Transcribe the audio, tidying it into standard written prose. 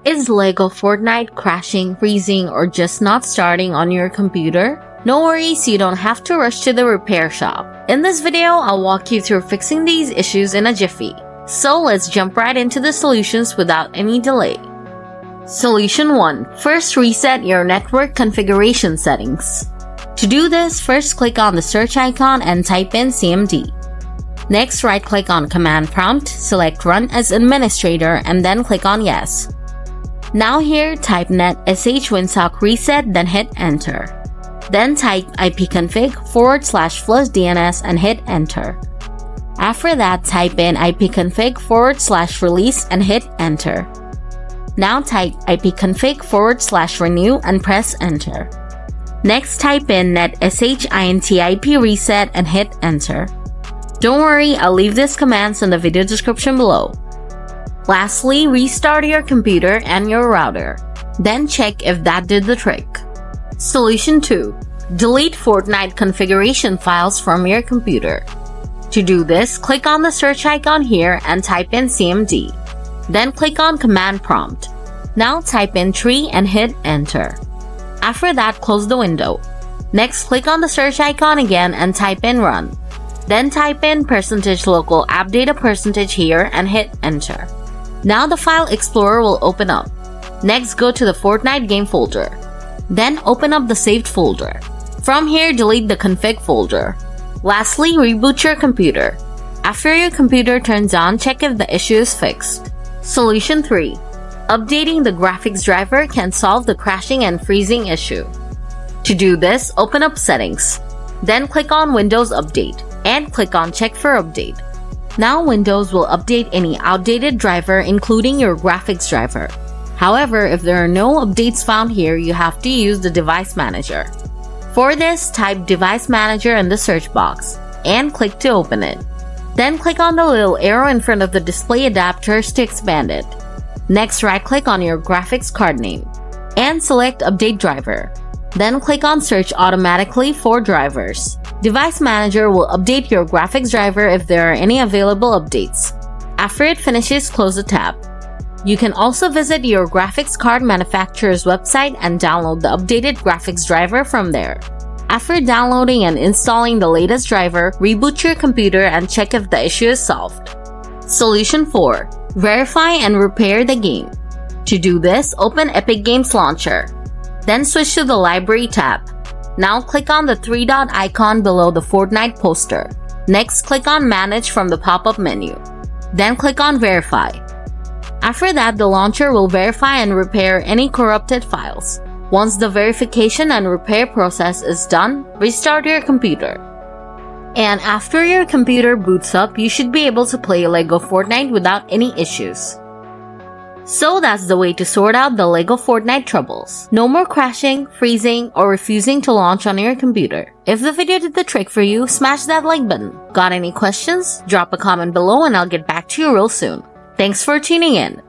Is Lego Fortnite crashing, freezing, or just not starting on your computer? No worries, you don't have to rush to the repair shop. In this video, I'll walk you through fixing these issues in a jiffy. So let's jump right into the solutions without any delay. Solution 1. First, reset your network configuration settings. To do this, first click on the search icon and type in CMD. Next, right-click on Command Prompt, select Run as Administrator, and then click on Yes. Now here, type netsh winsock reset, then hit Enter. Then type ipconfig/flushdns and hit Enter. After that, type in ipconfig/release and hit Enter. Now type ipconfig/renew and press Enter. Next, type in netsh intip reset and hit Enter. Don't worry, I'll leave these commands in the video description below. Lastly, restart your computer and your router. Then check if that did the trick. Solution 2. Delete Fortnite configuration files from your computer. To do this, click on the search icon here and type in CMD. Then click on Command Prompt. Now type in tree and hit Enter. After that, close the window. Next, click on the search icon again and type in Run. Then type in %local app data % here and hit Enter. Now the File Explorer will open up. Next, go to the Fortnite game folder. Then open up the saved folder. From here, delete the config folder. Lastly, reboot your computer. After your computer turns on, check if the issue is fixed. Solution 3. Updating the graphics driver can solve the crashing and freezing issue. To do this, open up Settings. Then click on Windows Update and click on Check for Update. Now Windows will update any outdated driver, including your graphics driver. However, if there are no updates found here, you have to use the Device Manager. For this, type Device Manager in the search box and click to open it. Then click on the little arrow in front of the display adapters to expand it. Next, right-click on your graphics card name and select Update Driver. Then click on Search automatically for drivers. Device Manager will update your graphics driver if there are any available updates. After it finishes, close the tab. You can also visit your graphics card manufacturer's website and download the updated graphics driver from there. After downloading and installing the latest driver, reboot your computer and check if the issue is solved. Solution 4. Verify and repair the game. To do this, open Epic Games Launcher. Then switch to the Library tab. Now click on the 3-dot icon below the Fortnite poster. Next, click on Manage from the pop-up menu. Then click on Verify. After that, the launcher will verify and repair any corrupted files. Once the verification and repair process is done, restart your computer. And after your computer boots up, you should be able to play Lego Fortnite without any issues. So that's the way to sort out the Lego Fortnite troubles. No more crashing, freezing, or refusing to launch on your computer. If the video did the trick for you, smash that like button. Got any questions? Drop a comment below and I'll get back to you real soon. Thanks for tuning in.